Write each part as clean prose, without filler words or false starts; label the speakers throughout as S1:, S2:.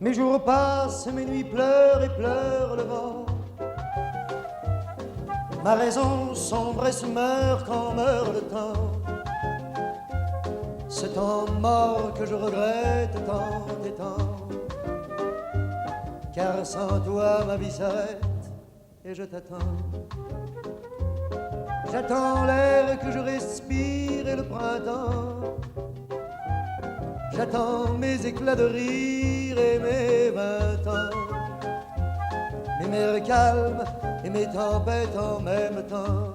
S1: Mes jours passent, mes nuits pleurent et pleure le vent. Ma raison sombre et se meurt quand meurt le temps. Ce temps mort que je regrette tant et tant. Car sans toi ma vie s'arrête et je t'attends. J'attends l'air que je respire et le printemps. J'attends mes éclats de rire et mes 20 ans. Mes mers calmes et mes tempêtes en même temps.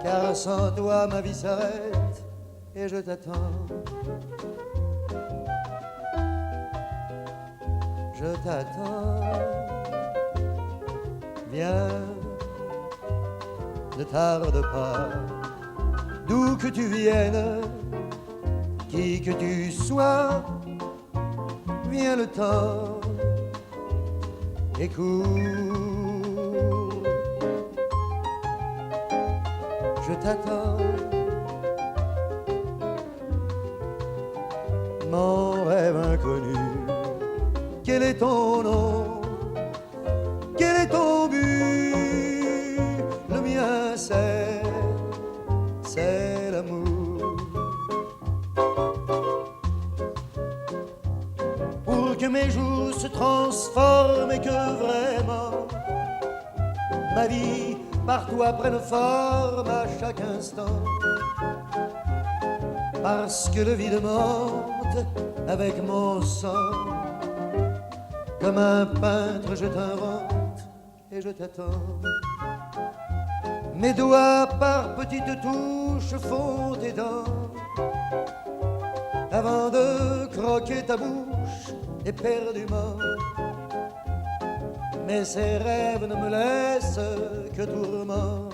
S1: Car sans toi ma vie s'arrête et je t'attends. Je t'attends. Viens, ne tarde pas, d'où que tu viennes, qui que tu sois, viens le temps et cours. Je t'attends. Mon rêve inconnu, quel est ton nom? Quel est ton but? Le mien c'est l'amour. Pour que mes jours se transforment et que vraiment ma vie par toi prenne forme à chaque instant. Parce que le vide monte avec mon sang. Comme un peintre je t'invente et je t'attends. Mes doigts par petites touches font tes dents. Avant de croquer ta bouche éperdument. Mais ces rêves ne me laissent que tourment.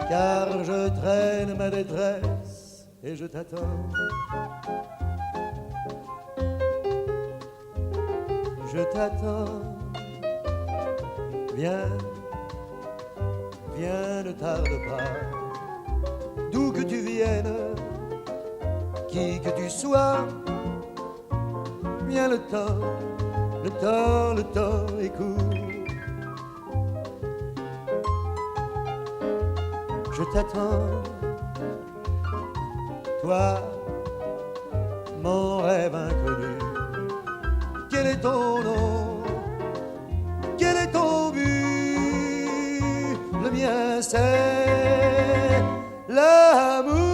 S1: Car je traîne ma détresse et je t'attends. Je t'attends. Viens, viens, ne tarde pas. D'où que tu viennes, qui que tu sois, viens le temps, le temps, le temps est court. Je t'attends, toi, mon rêve inconnu. Quel est ton nom? Quel est ton but? Le mien c'est l'amour.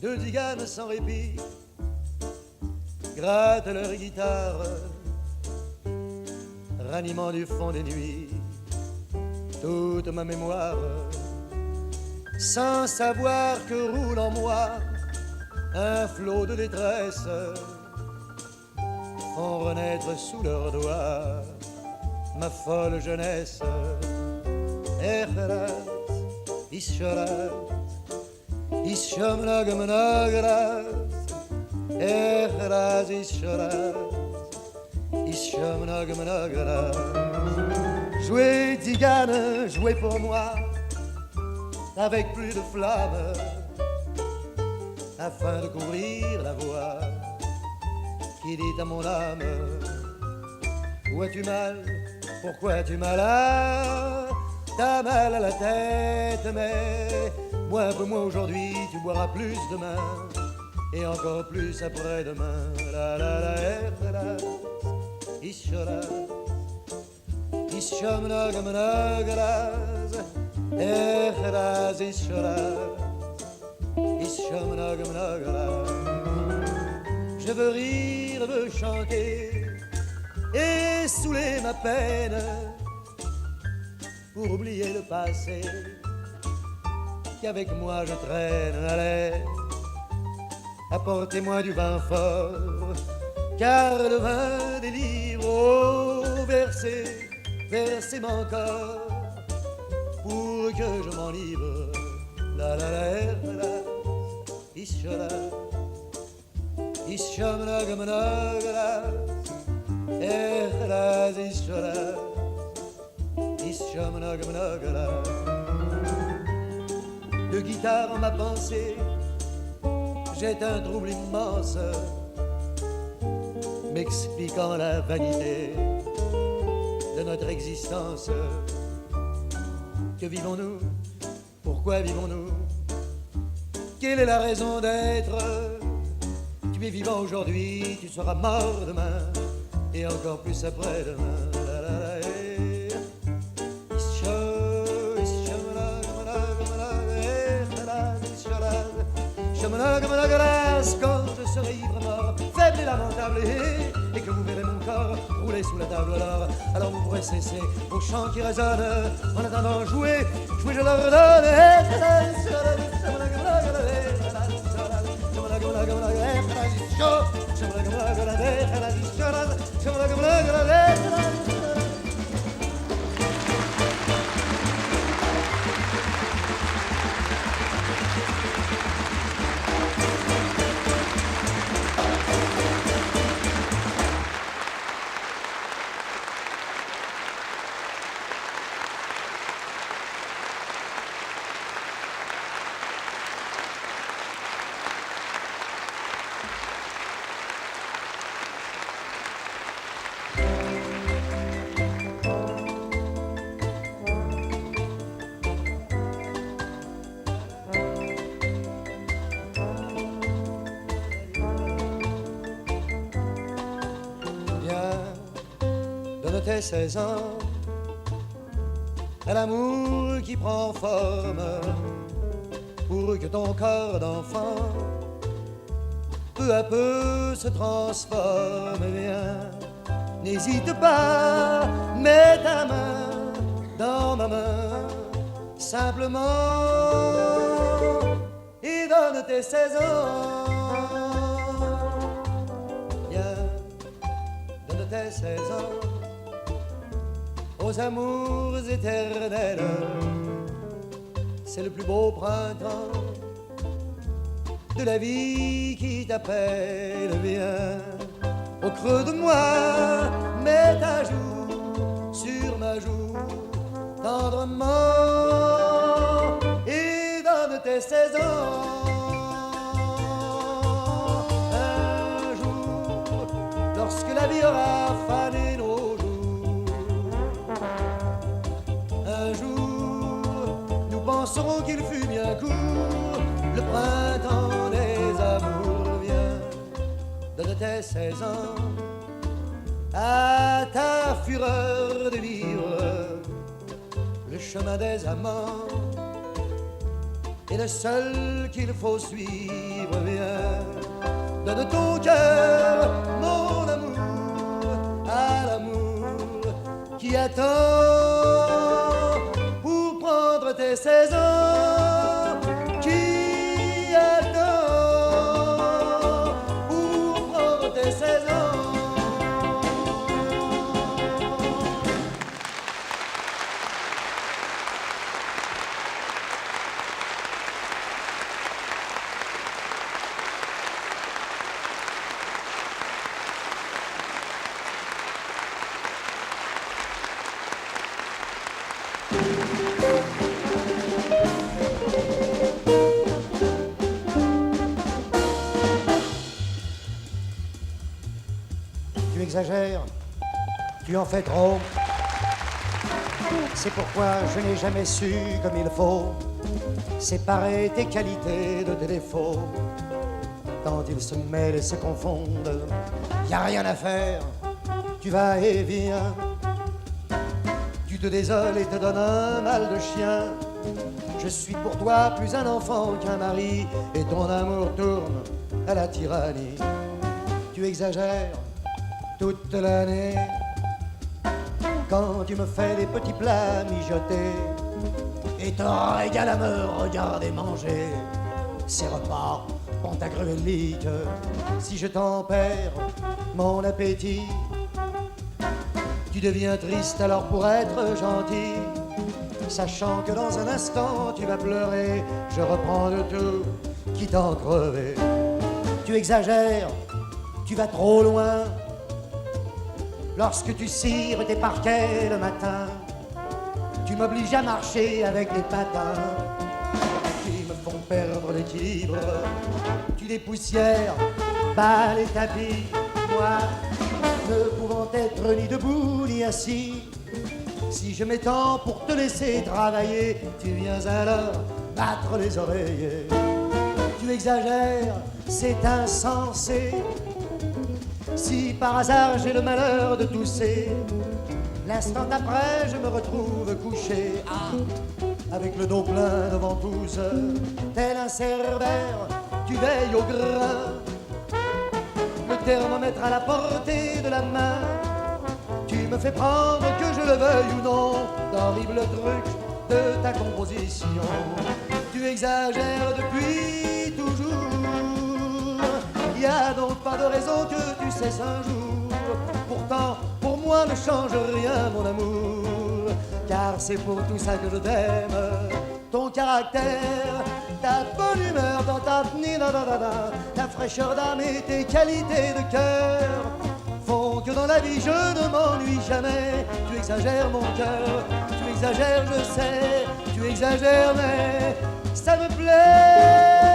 S1: Deux ziganes sans répit grattent leur guitare, ranimant du fond des nuits toute ma mémoire, sans savoir que roule en moi un flot de détresse, font renaître sous leurs doigts ma folle jeunesse. Echerat, ischorat, Ishomnog mnogras, echras ishoras, Ishomnog mnogras. Jouez tzigane, jouez pour moi, avec plus de flamme, afin de couvrir la voix qui dit à mon âme: où as-tu mal? Pourquoi as-tu mal là? T'as mal à la tête, mais bois un peu moins aujourd'hui, tu boiras plus demain, et encore plus après-demain. La la la la ishora, ishomnog mnogras, echras ishora, ishomnog mnogras. Je veux rire, veux chanter, et saouler ma peine pour oublier le passé qu'avec moi je traîne. Allez, apportez-moi du vin fort, car le vin délivre. Oh, versez, versez mon corps pour que je m'enivre. La la la la la, ishala, ishamna gamna la, la ishala, ishamna gamna la. De guitare en ma pensée, j'ai un trouble immense, m'expliquant la vanité de notre existence. Que vivons-nous? Pourquoi vivons-nous? Quelle est la raison d'être? Tu es vivant aujourd'hui, tu seras mort demain, et encore plus après-demain. La, la, la, quand je serai ivre mort, faible et lamentable, et que vous verrez mon corps rouler sous la table, alors vous pourrez cesser vos chants qui résonnent. En attendant, jouez, jouez, je leur donne. Tes 16 ans à l'amour qui prend forme pour que ton corps d'enfant peu à peu se transforme. Viens, n'hésite pas, mets ta main dans ma main simplement et donne tes 16 ans. Viens, donne tes 16 ans aux amours éternels. C'est le plus beau printemps de la vie qui t'appelle. Viens, au creux de moi, mets ta joue sur ma joue tendrement et donne tes 16 ans. Un jour, lorsque la vie aura fané nos penserons qu'il fut bien court, le printemps des amours. Vient, donne tes 16 ans à ta fureur de vivre. Le chemin des amants est le seul qu'il faut suivre. Viens, donne ton cœur, mon amour, à l'amour qui attend tes 16 ans, qui attend pour prendre tes 16 ans. Tu exagères, tu en fais trop. C'est pourquoi je n'ai jamais su comme il faut séparer tes qualités de tes défauts. Quand ils se mêlent et se confondent, y a rien à faire, tu vas et viens. Tu te désoles et te donnes un mal de chien. Je suis pour toi plus un enfant qu'un mari, et ton amour tourne à la tyrannie. Tu exagères, toute l'année. Quand tu me fais des petits plats mijotés et te régales à me regarder manger, ces repas ont ta crevelite. Si je t'en perds mon appétit, tu deviens triste alors pour être gentil, sachant que dans un instant tu vas pleurer. Je reprends le tout, quitte à en crever. Tu exagères, tu vas trop loin. Lorsque tu cires tes parquets le matin, tu m'obliges à marcher avec des patins qui me font perdre l'équilibre. Tu dépoussières, bats les tapis, moi ne pouvant être ni debout ni assis. Si je m'étends pour te laisser travailler, tu viens alors battre les oreillers. Tu exagères, c'est insensé. Si par hasard j'ai le malheur de tousser, l'instant d'après je me retrouve couché, avec le dos plein de ventouse. Tel un cerbère, tu veilles au grain, le thermomètre à la portée de la main. Tu me fais prendre, que je le veuille ou non, d'horribles trucs de ta composition. Tu exagères depuis toujours. Y a donc pas de raison que tu cesses un jour. Pourtant, pour moi ne change rien mon amour, car c'est pour tout ça que je t'aime. Ton caractère, ta bonne humeur dans ta fraîcheur d'âme et tes qualités de cœur font que dans la vie je ne m'ennuie jamais. Tu exagères mon cœur, tu exagères je sais, tu exagères mais ça me plaît.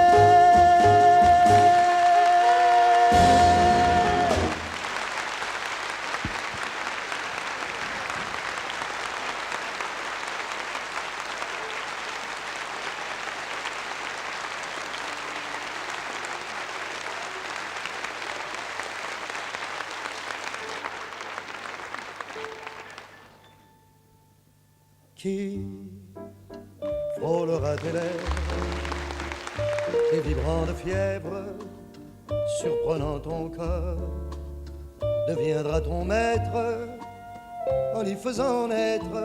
S1: Qui frôlera tes lèvres et vibrant de fièvre, surprenant ton corps, deviendra ton maître en y faisant naître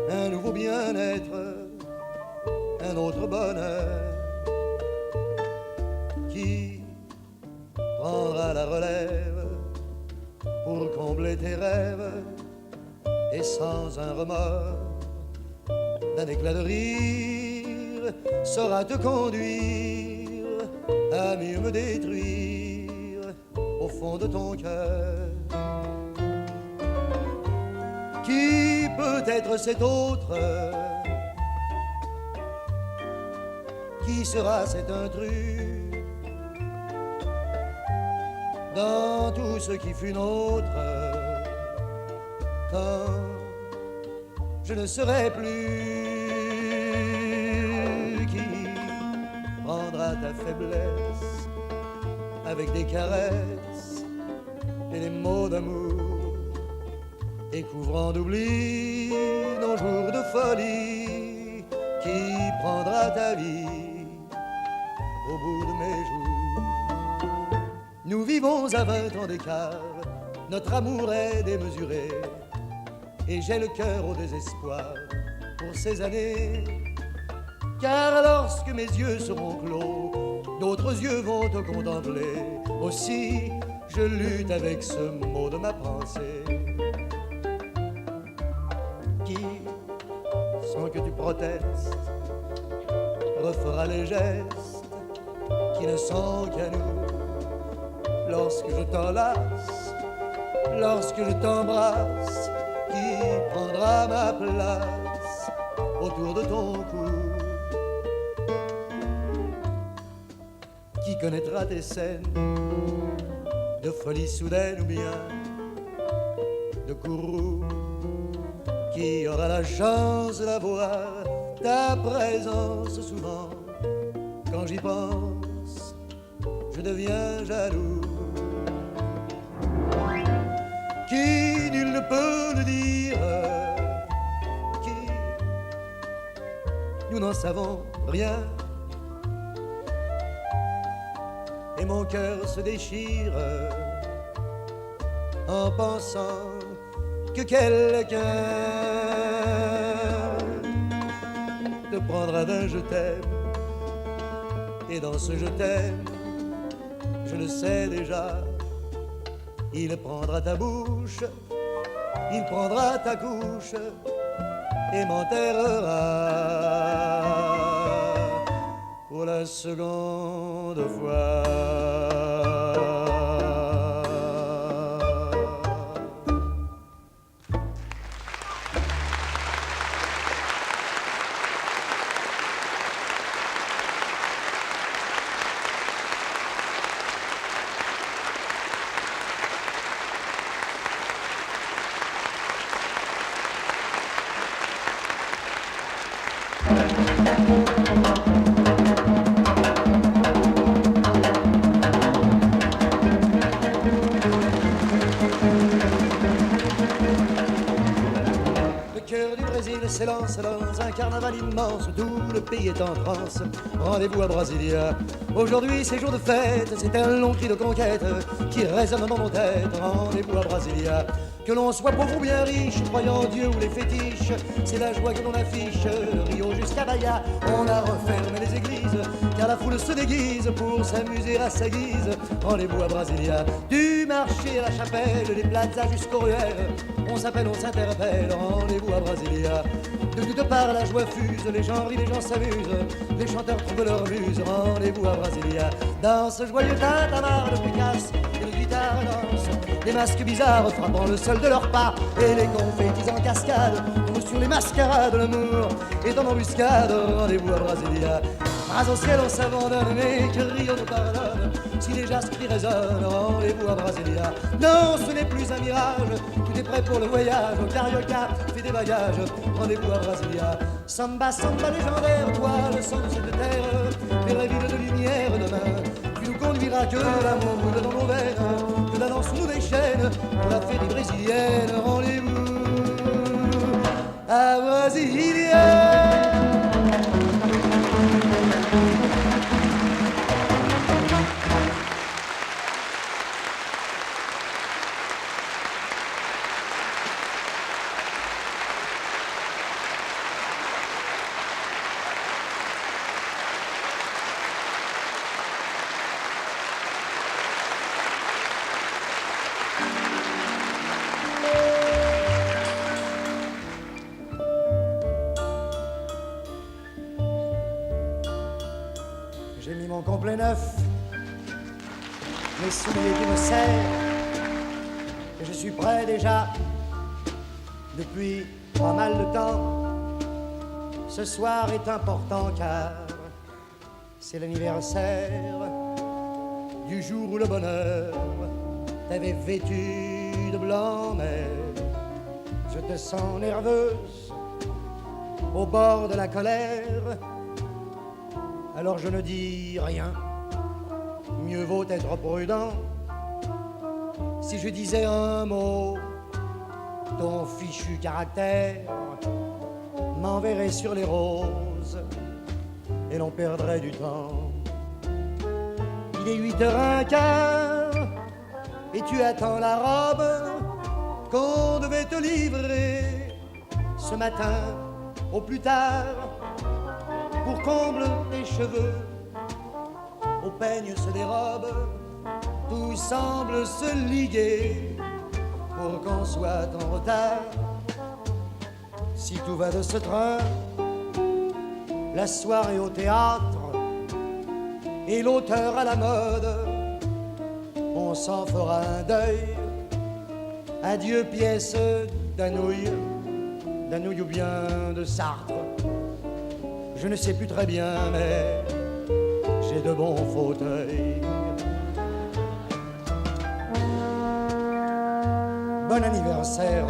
S1: un nouveau bien-être, un autre bonheur. Qui prendra la relève pour combler tes rêves et sans un remords, d'un éclat de rire, saura te conduire à mieux me détruire au fond de ton cœur. Qui peut être cet autre? Qui sera cet intrus dans tout ce qui fut nôtre? Quand je ne serai plus, qui prendra ta faiblesse avec des caresses et des mots d'amour, et couvrant d'oubli nos jours de folie? Qui prendra ta vie au bout de mes jours? Nous vivons à 20 ans d'écart, notre amour est démesuré, et j'ai le cœur au désespoir pour ces années. Car lorsque mes yeux seront clos, d'autres yeux vont te contempler. Aussi, je lutte avec ce mot de ma pensée, qui, sans que tu protestes, refera les gestes qui ne sont qu'à nous. Lorsque je t'enlace, lorsque je t'embrasse, qui prendra ma place autour de ton cou? Qui connaîtra tes scènes de folie soudaine ou bien de courroux? Qui aura la chance d'avoir ta présence souvent? Quand j'y pense, je deviens jaloux. Qui nul ne peut le dire, qui nous n'en savons rien, et mon cœur se déchire en pensant que quelqu'un te prendra d'un je t'aime. Et dans ce je t'aime, je le sais déjà, il prendra ta bouche, il prendra ta couche et m'enterrera pour la seconde fois. S'élance dans un carnaval immense, tout le pays est en transe. Rendez-vous à Brasilia. Aujourd'hui c'est jour de fête, c'est un long cri de conquête qui résonne dans nos têtes. Rendez-vous à Brasilia. Que l'on soit pauvre ou bien riche, croyant en Dieu ou les fétiches, c'est la joie que l'on affiche. Rio jusqu'à Bahia, on a refermé les églises, car la foule se déguise pour s'amuser à sa guise. Rendez-vous à Brasilia. Du marché à la chapelle, des plazas jusqu'aux ruelles, on s'appelle, on s'interpelle. Rendez-vous à Brasilia. De toutes parts la joie fuse, les gens rient, les gens s'amusent, les chanteurs trouvent leur muse. Rendez-vous à Brasilia. Dans ce joyeux tintamarre de Picasse et de guitare danse, des masques bizarres frappant le sol de leurs pas, et les confettis en cascade tombent sur les mascarades. L'amour est en embuscade. Rendez-vous à Brasilia. Bras au ciel on s'abandonne, mais que Rio nous pardonne si les jastres qui résonnent. Rendez-vous à Brasilia. Non, ce n'est plus un mirage, tout est prêt pour le voyage. Au Carioca, fais des bagages. Rendez-vous à Brasilia. Samba, samba légendaire, toi le sang de cette terre, vers la ville de lumière demain. Tu nous conduiras que l'amour brûle dans nos veines, que la danse nous déchaîne pour la fête brésilienne. Rendez-vous à Brasilia. J'ai mis mon complet neuf, mes souliers qui me serrent, et je suis prêt déjà depuis pas mal de temps. Ce soir est important car c'est l'anniversaire du jour où le bonheur t'avait vêtu de blanc, mais je te sens nerveuse au bord de la colère. Alors je ne dis rien, mieux vaut être prudent. Si je disais un mot, ton fichu caractère m'enverrait sur les roses et l'on perdrait du temps. Il est 8h15 et tu attends la robe qu'on devait te livrer ce matin au plus tard. Pour comble tes cheveux, au peigne se dérobe, tout semble se liguer pour qu'on soit en retard. Si tout va de ce train, la soirée au théâtre et l'auteur à la mode, on s'en fera un deuil. Adieu pièce d'Anouilh ou bien de Sartre. Je ne sais plus très bien, mais j'ai de bons fauteuils. Bon anniversaire.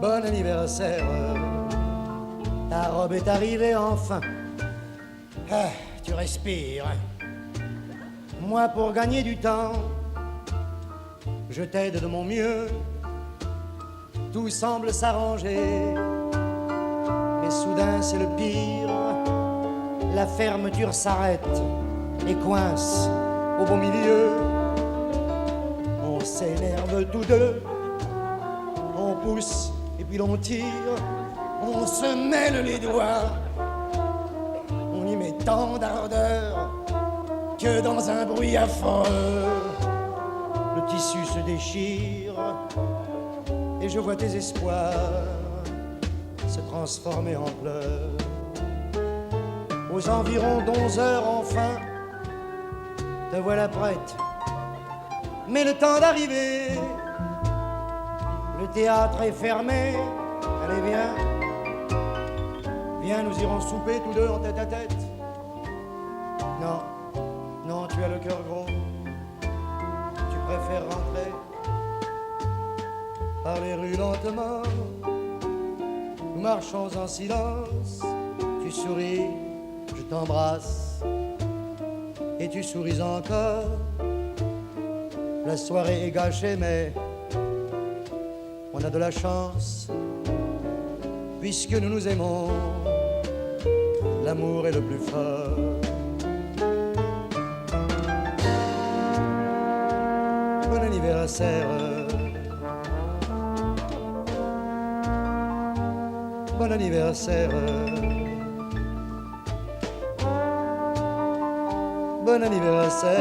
S1: Bon anniversaire. Ta robe est arrivée enfin. Ah, tu respires. Moi, pour gagner du temps, je t'aide de mon mieux. Tout semble s'arranger, mais soudain c'est le pire. La fermeture s'arrête et coince au beau milieu. On s'énerve tous deux, on pousse et puis l'on tire, on se mêle les doigts, on y met tant d'ardeur que dans un bruit affreux, le tissu se déchire et je vois tes espoirs se transformer en pleurs. Aux environs d'11 heures enfin, te voilà prête, mais le temps d'arriver, le théâtre est fermé. Allez viens, viens, nous irons souper tous deux en tête à tête. Non, non, tu as le cœur gros, tu préfères rentrer par les rues lentement. Nous marchons en silence, tu souris, je t'embrasse et tu souris encore. La soirée est gâchée mais on a de la chance puisque nous nous aimons. L'amour est le plus fort. Bon anniversaire, bon anniversaire, bon anniversaire.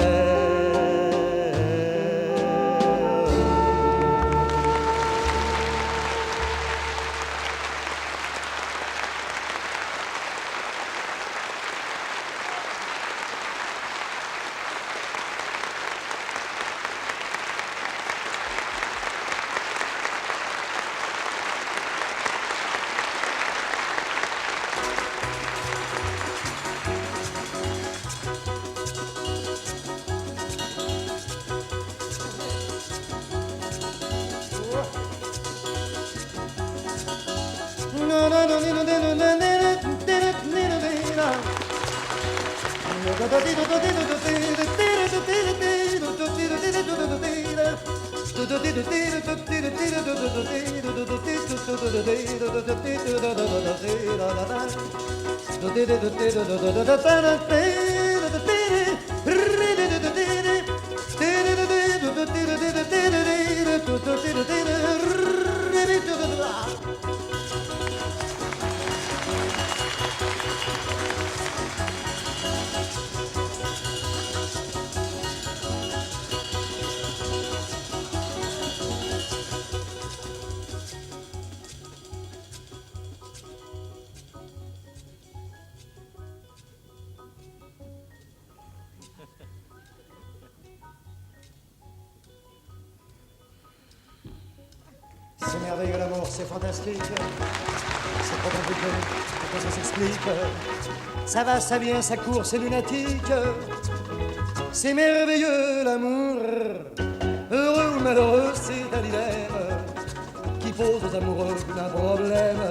S1: C'est merveilleux l'amour, c'est fantastique, c'est trop compliqué, pourquoi ça s'explique? Ça va, ça vient, ça court, c'est lunatique. C'est merveilleux l'amour, heureux ou malheureux, c'est un dilemme qui pose aux amoureux un problème.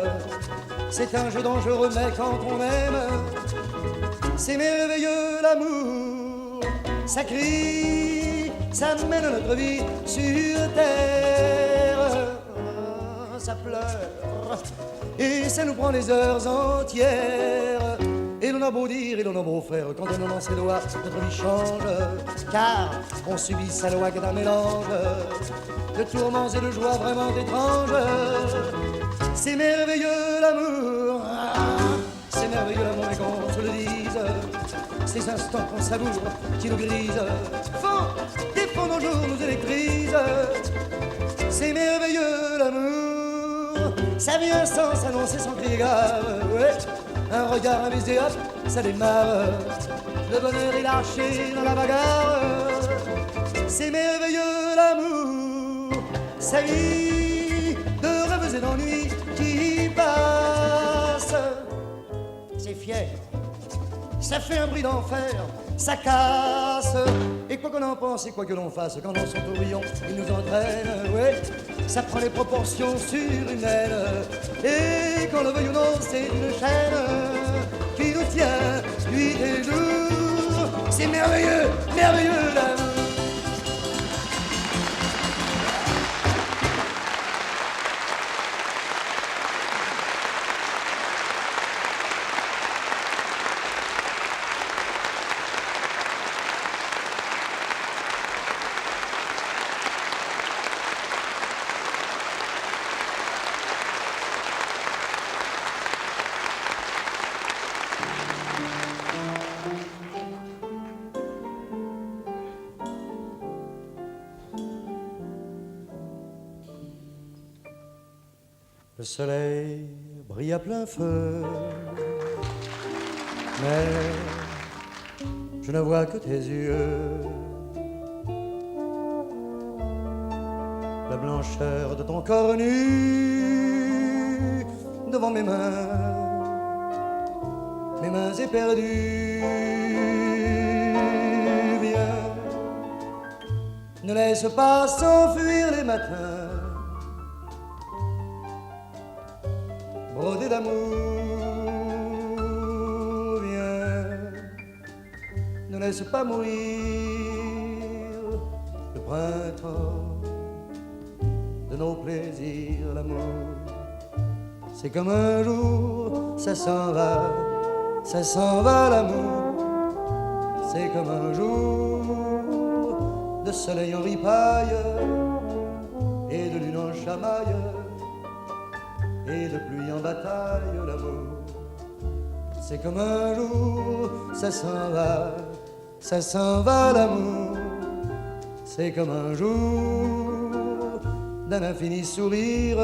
S1: C'est un jeu dangereux, mais quand on aime, c'est merveilleux l'amour. Ça crie, ça mène notre vie sur terre. Ça pleure et ça nous prend des heures entières. Et l'on a beau dire et l'on a beau faire, quand on dans ses doigts, notre vie change. Car on subit sa loi qui est un mélange de tourments et de joies vraiment étranges. C'est merveilleux l'amour, c'est merveilleux l'amour, et qu'on se le dise. Ces instants qu'on savoure, qui nous grisent, font, défendent nos jours, nous électrisent. C'est merveilleux l'amour, ça vient sans s'annoncer, sans crier gare, ouais. Un regard, un baiser, hop, ça démarre. Le bonheur est lâché dans la bagarre. C'est merveilleux l'amour, sa vie de rêves et d'ennuis qui passe. C'est fier, ça fait un bruit d'enfer, ça casse. Et quoi qu'on en pense et quoi que l'on fasse, quand on son tourbillon, il nous entraîne, ouais. Ça prend les proportions surhumaines. Et qu'on le veuille ou non, c'est une chaîne qui nous tient, nuit et jour. C'est merveilleux, merveilleux l'amour. Le soleil brille à plein feu, mais je ne vois que tes yeux. La blancheur de ton corps nu devant mes mains éperdues. Viens, ne laisse pas s'enfuir les matins brodés d'amour. Viens, ne laisse pas mourir le printemps de nos plaisirs. L'amour, c'est comme un jour, ça s'en va l'amour. C'est comme un jour de soleil en ripaille et de lune en chamaille et de pluie en bataille. L'amour, c'est comme un jour, ça s'en va l'amour. C'est comme un jour d'un infini sourire,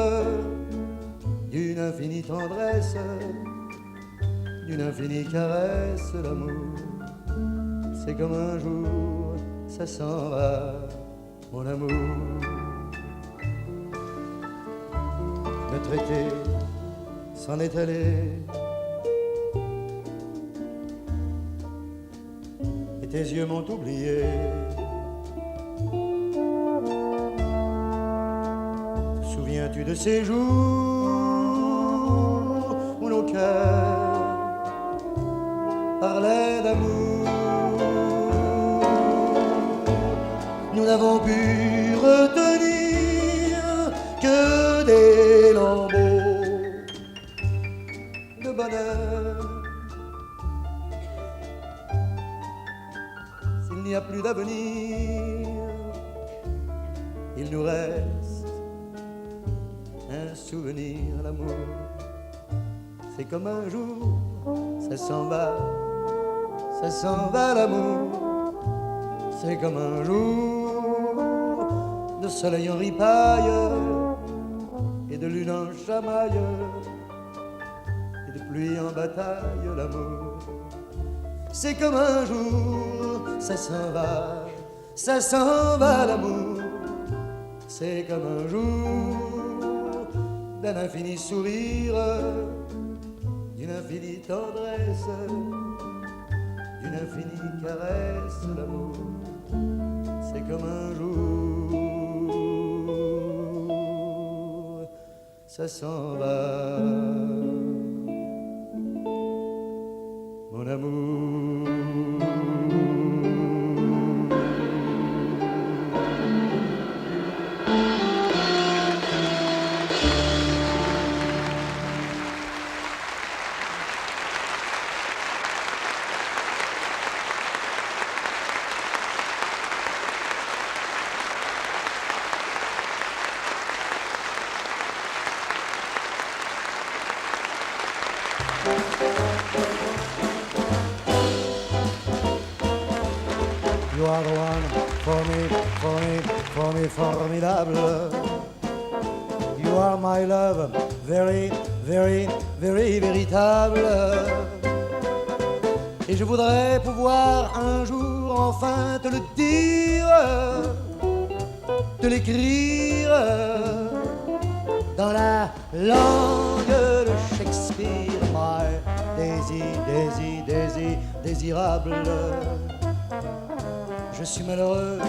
S1: d'une infinie tendresse, d'une infinie caresse. L'amour, c'est comme un jour, ça s'en va, mon amour. Notre été s'en est allé, et tes yeux m'ont oublié. Te souviens-tu de ces jours où nos cœurs parlaient d'amour? Nous n'avons pu retenir que des lambeaux de bonheur. S'il n'y a plus d'avenir, il nous reste un souvenir. L'amour, c'est comme un jour, ça s'en va l'amour. C'est comme un jour de soleil en ripaille et de lune en chamaille et de pluie en bataille. L'amour, c'est comme un jour, ça s'en va l'amour. C'est comme un jour d'un infini sourire, d'une infinie tendresse, d'une infinie caresse. L'amour, c'est comme un jour, ça s'en va, mon amour. You are the one for me, formidable. You are my love, very, very, very véritable. Et je voudrais pouvoir un jour enfin te le dire, te l'écrire dans la langue de Shakespeare. My Daisy, Daisy, Daisy, désirable. Je suis malheureux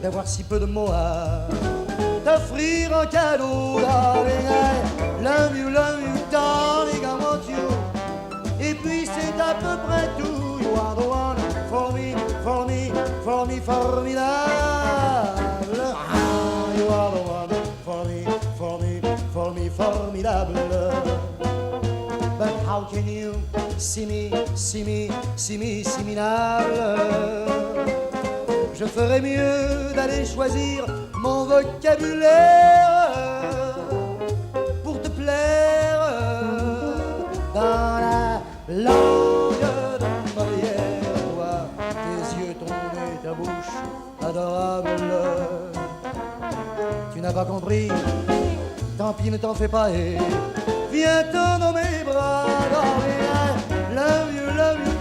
S1: d'avoir si peu de mots à t'offrir en cadeau. Darling, I love you, darling, I want you. Et puis c'est à peu près tout. You are the one for me, for me, for me, formidable. You are the one for me, for me, for me, formidable. But how can you see me, minable? Je ferais mieux d'aller choisir mon vocabulaire pour te plaire dans la langue de Molière. Toi, tes yeux, ton nez, ta bouche adorable. Tu n'as pas compris tant pis ne t'en fais pas et viens-t'en dans mes bras, darling, I love you,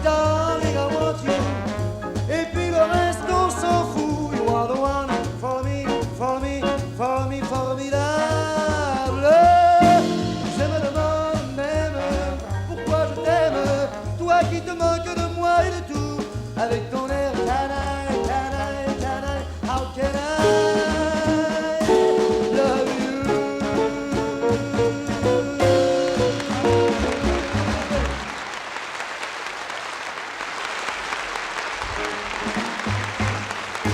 S1: darling, I want you. Et puis le reste on s'en fout, you are the one for me, for me, for me, formidable. Je me demande même pourquoi je t'aime, toi qui te moques de moi et de tout, avec ton air canaille, canaille, canaille, how can I love you?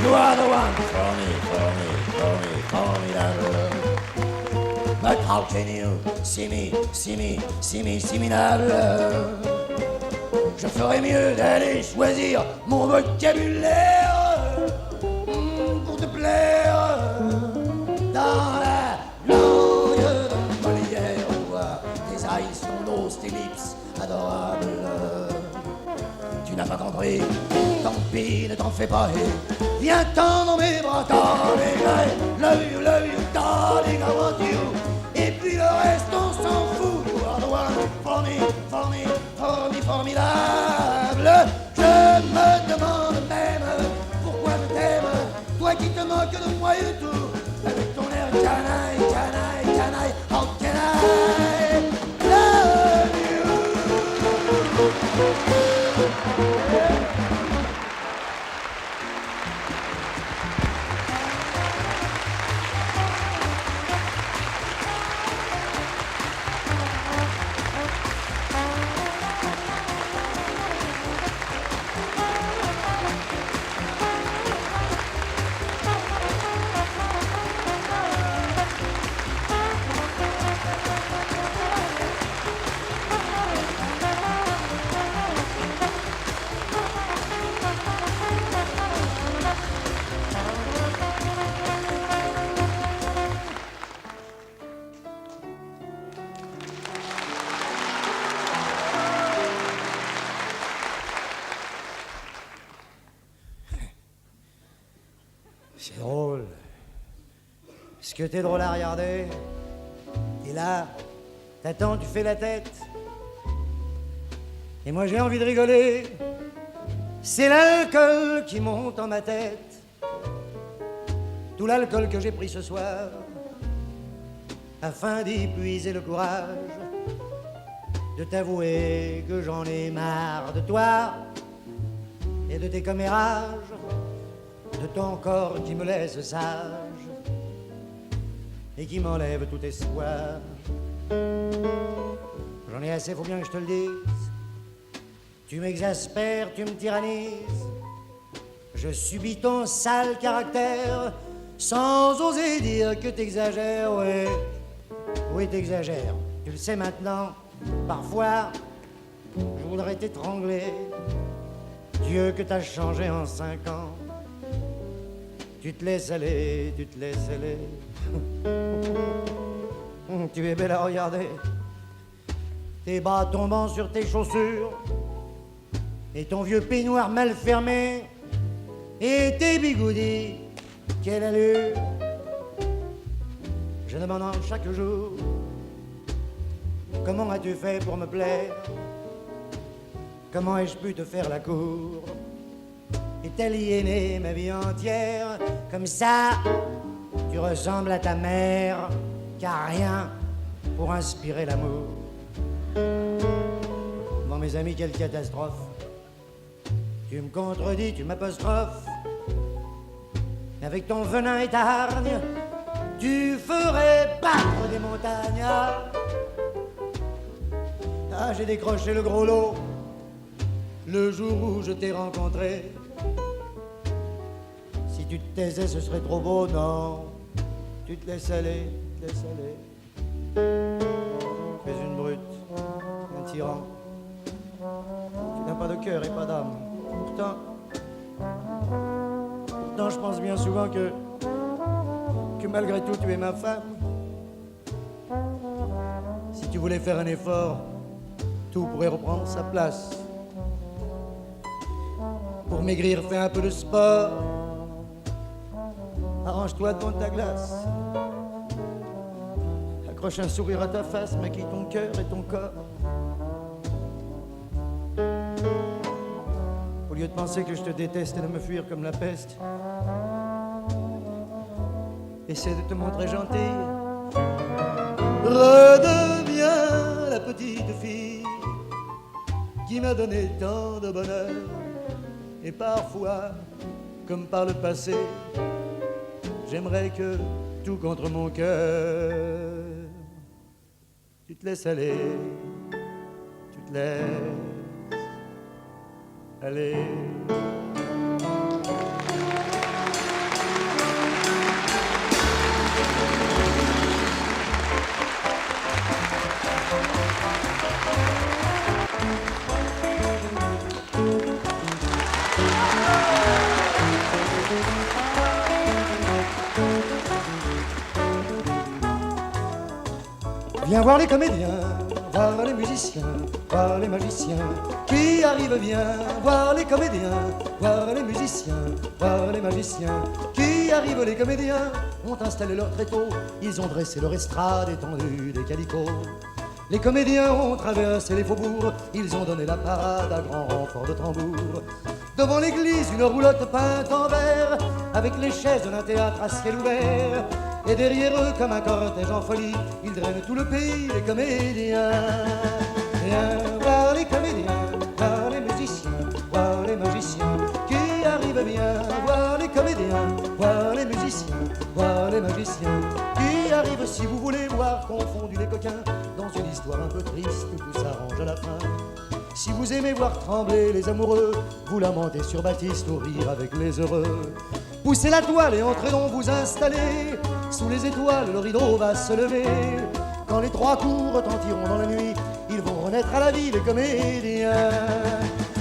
S1: You are the one for me, for me, for me, formidable. But how can you see me, see me, see me, similable? Je ferais mieux d'aller choisir mon vocabulaire pour te plaire dans la langue de Molière. Toi, tes eyes, ton nose, tes lips adorables. Tu n'as pas compris, tant pis, ne t'en fais pas et viens-t'en dans mes bras, darling, I love you, darling, I want you. Et puis le reste, on s'en fout, you are the one for me, for me, for me, formidable. Je me demande même pourquoi je t'aime, toi qui te moques de moi et de tout, avec ton air canaille, canaille, canaille, how can I love you? C'est drôle. Est-ce que t'es drôle à regarder? Et là, t'attends, tu fais la tête. Et moi j'ai envie de rigoler. C'est l'alcool qui monte en ma tête. Tout l'alcool que j'ai pris ce soir, afin d'y puiser le courage de t'avouer que j'en ai marre de toi et de tes commérages, de ton corps qui me laisse sage et qui m'enlève tout espoir. J'en ai assez, faut bien que je te le dise. Tu m'exaspères, tu me tyrannises. Je subis ton sale caractère sans oser dire que t'exagères. Oui, t'exagères. Tu le sais maintenant. Parfois, je voudrais t'étrangler. Dieu que t'as changé en 5 ans. Tu te laisses aller, tu te laisses aller. Tu es belle à regarder. Tes bas tombant sur tes chaussures et ton vieux peignoir mal fermé et tes bigoudis, quelle allure. Je me demande chaque jour, comment as-tu fait pour me plaire? Comment ai-je pu te faire la cour et t'aliéner ma vie entière? Comme ça, tu ressembles à ta mère, car rien pour inspirer l'amour. Bon, mes amis, quelle catastrophe. Tu me contredis, tu m'apostrophes. Avec ton venin et ta hargne, tu ferais battre des montagnes. Ah, j'ai décroché le gros lot le jour où je t'ai rencontré. Si tu te taisais, ce serait trop beau, non. Tu te laisses aller, tu te laisses aller. Tu es une brute, un tyran. Tu n'as pas de cœur et pas d'âme. Pourtant, je pense bien souvent que malgré tout, tu es ma femme. Si tu voulais faire un effort, tout pourrait reprendre sa place. Pour maigrir, fais un peu de sport. Arrange-toi devant ta glace. accroche un sourire à ta face, maquille ton cœur et ton corps. Au lieu de penser que je te déteste et de me fuir comme la peste, essaie de te montrer gentille. Redeviens la petite fille qui m'a donné tant de bonheur. Et parfois, comme par le passé, j'aimerais que, tout contre mon cœur, tu te laisses aller, tu te laisses aller. Viens voir les comédiens, voir les musiciens, voir les magiciens qui arrivent bien. Voir les comédiens, voir les musiciens, voir les magiciens qui arrivent. Les comédiens ont installé leur tréteau, ils ont dressé leur estrade étendue des calicots. Les comédiens ont traversé les faubourgs, ils ont donné la parade à grand renfort de tambour. Devant l'église, une roulotte peinte en vert, avec les chaises d'un théâtre à ciel ouvert. Et derrière eux, comme un cortège en folie, ils drainent tout le pays, les comédiens. Viens voir les comédiens, voir les musiciens, voir les magiciens qui arrivent bien. Voir les comédiens, voir les musiciens, voir les magiciens qui arrivent. Si vous voulez voir confondus les coquins dans une histoire un peu triste où tout s'arrange à la fin. Si vous aimez voir trembler les amoureux, vous lamentez sur Baptiste ou rire avec les heureux. Poussez la toile et entrez donc vous installer. Sous les étoiles, le rideau va se lever. Quand les trois coups retentiront dans la nuit, ils vont renaître à la vie, les comédiens.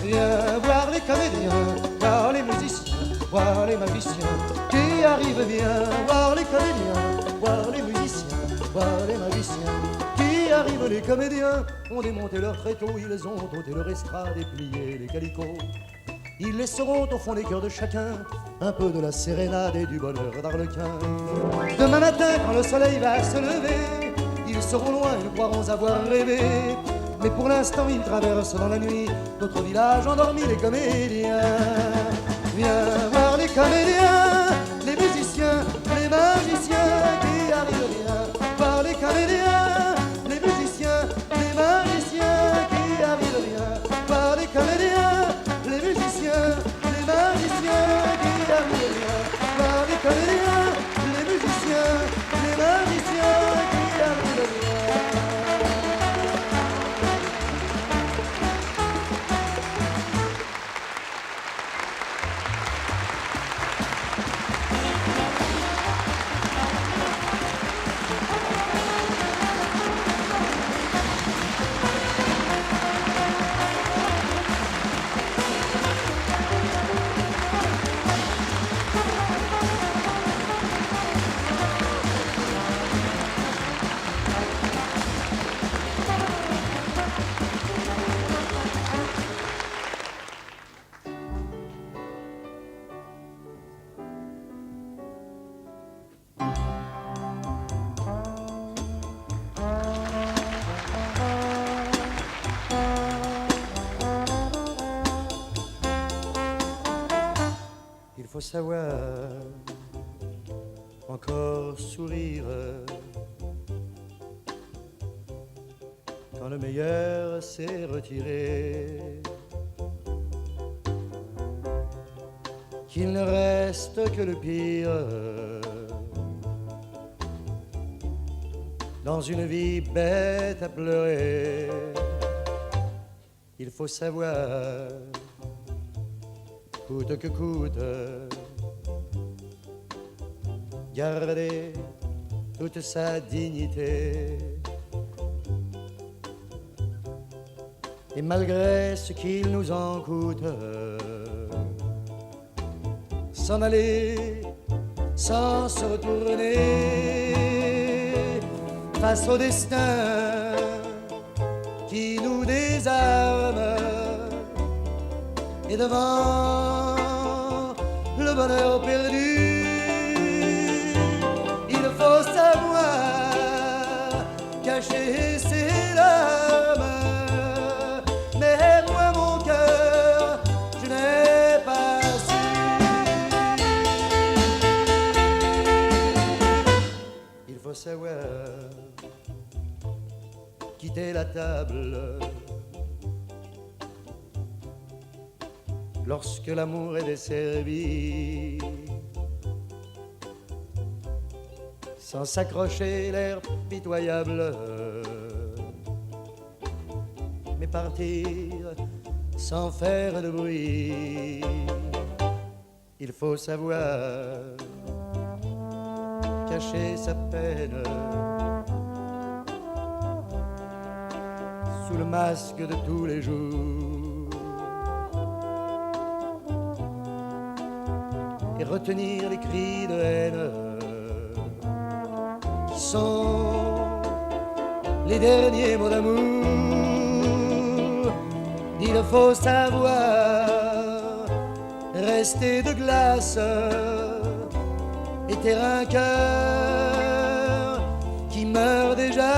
S1: Viens voir les comédiens, voir les musiciens, voir les magiciens qui arrivent bien. Voir les comédiens, voir les musiciens, voir les magiciens qui arrivent. Les comédiens ont démonté leur tréteau, ils ont ôté leur estrade et plié les calicots. Ils laisseront au fond des cœurs de chacun un peu de la sérénade et du bonheur d'Arlequin. Demain matin, quand le soleil va se lever, ils seront loin, ils croiront avoir rêvé. Mais pour l'instant, ils traversent dans la nuit notre village endormi, les comédiens. Viens voir les comédiens, les musiciens, les magiciens qui arrivent bien. Voir les comédiens, les musiciens, les magiciens qui arrivent bien. Voir les comédiens, les musiciens, les magiciens qui arrivent bien. Voir les comédiens, les musiciens, les magiciens qui arrivent bien. Il faut savoir encore sourire quand le meilleur s'est retiré, qu'il ne reste que le pire dans une vie bête à pleurer. Il faut savoir, coûte que coûte, garder toute sa dignité. Et malgré ce qu'il nous en coûte, s'en aller sans se retourner face au destin qui nous désarme. Et devant le bonheur perdu, il faut savoir cacher ses larmes. Mais moi mon cœur, je n'ai pas su. Il faut savoir quitter la table lorsque l'amour est desservi, sans s'accrocher l'air pitoyable, mais partir sans faire de bruit. Il faut savoir cacher sa peine sous le masque de tous les jours et retenir les cris de haine qui sont les derniers mots d'amour. Il faut savoir rester de glace et taire un cœur qui meurt déjà.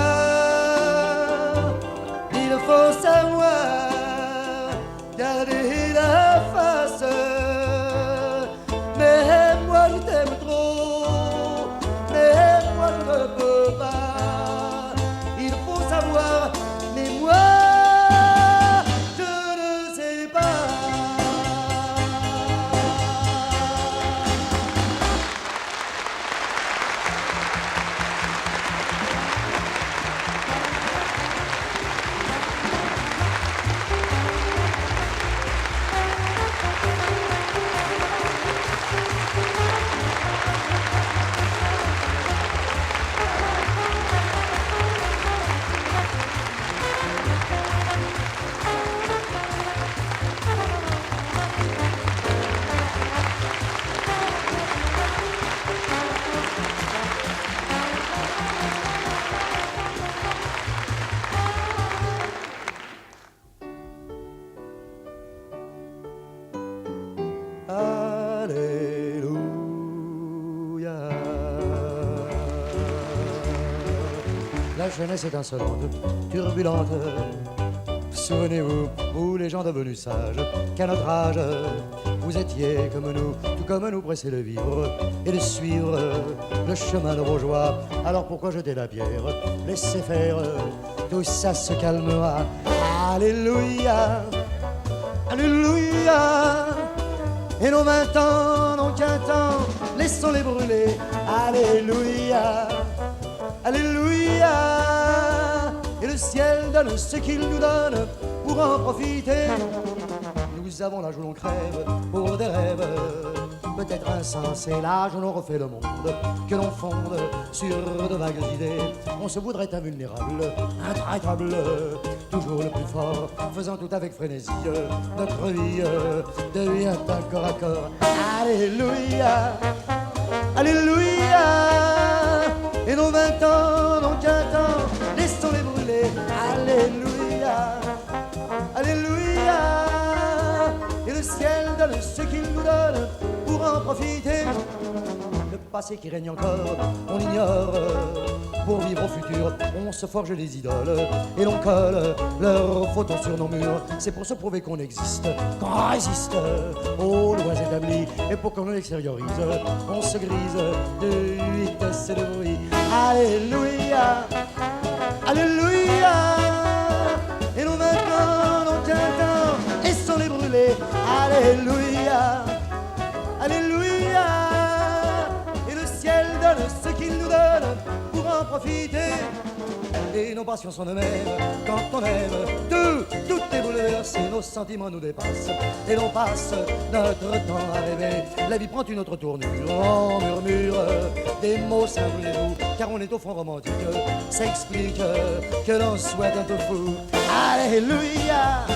S1: Il faut savoir garder la face. Mais moi je t'aime trop, mais moi je ne peux pas. Il faut savoir, mais moi je ne sais pas. Alléluia. La jeunesse est insolente, turbulente. Souvenez-vous, vous les gens devenus sages, qu'à notre âge, vous étiez comme nous, tout comme nous pressés de vivre et de suivre le chemin de vos joies. Alors pourquoi jeter la pierre? Laissez faire, tout ça se calmera. Alléluia, Alléluia. Et nos 20 ans n'ont qu'un temps, laissons-les brûler. Alléluia, Alléluia. Et le ciel donne ce qu'il nous donne pour en profiter. Nous avons l'âge où l'on crève pour des rêves peut-être insensés, l'âge où l'on refait le monde, que l'on fonde sur de vagues idées. On se voudrait invulnérable, intraitable, toujours le plus fort, faisant tout avec frénésie. Notre vie devient un corps à corps. Alléluia, Alléluia. Et nos 20 ans n'ont qu'un temps, laissons-les brûler. Alléluia, Alléluia. Et le ciel donne ce qu'il nous donne pour en profiter. Le passé qui règne encore, on l'ignore. Pour vivre au futur, on se forge des idoles et l'on colle leurs photos sur nos murs. C'est pour se prouver qu'on existe, qu'on résiste aux lois établies. Et pour qu'on l'extériorise, on se grise de vitesse et de bruit. Alléluia, Alléluia. Et nos maintenant n'ont qu'un temps, laissons-les brûler. Alléluia, Alléluia. Et le ciel donne ce qu'il nous donne pour en profiter. Et nos passions sont de même quand on aime. Tout est bouleversé, nos sentiments nous dépassent. Et l'on passe notre temps à rêver. La vie prend une autre tournure, on murmure des mots simples et doux, car on est au fond romantique. Ça explique que l'on soit un peu fou. Alléluia,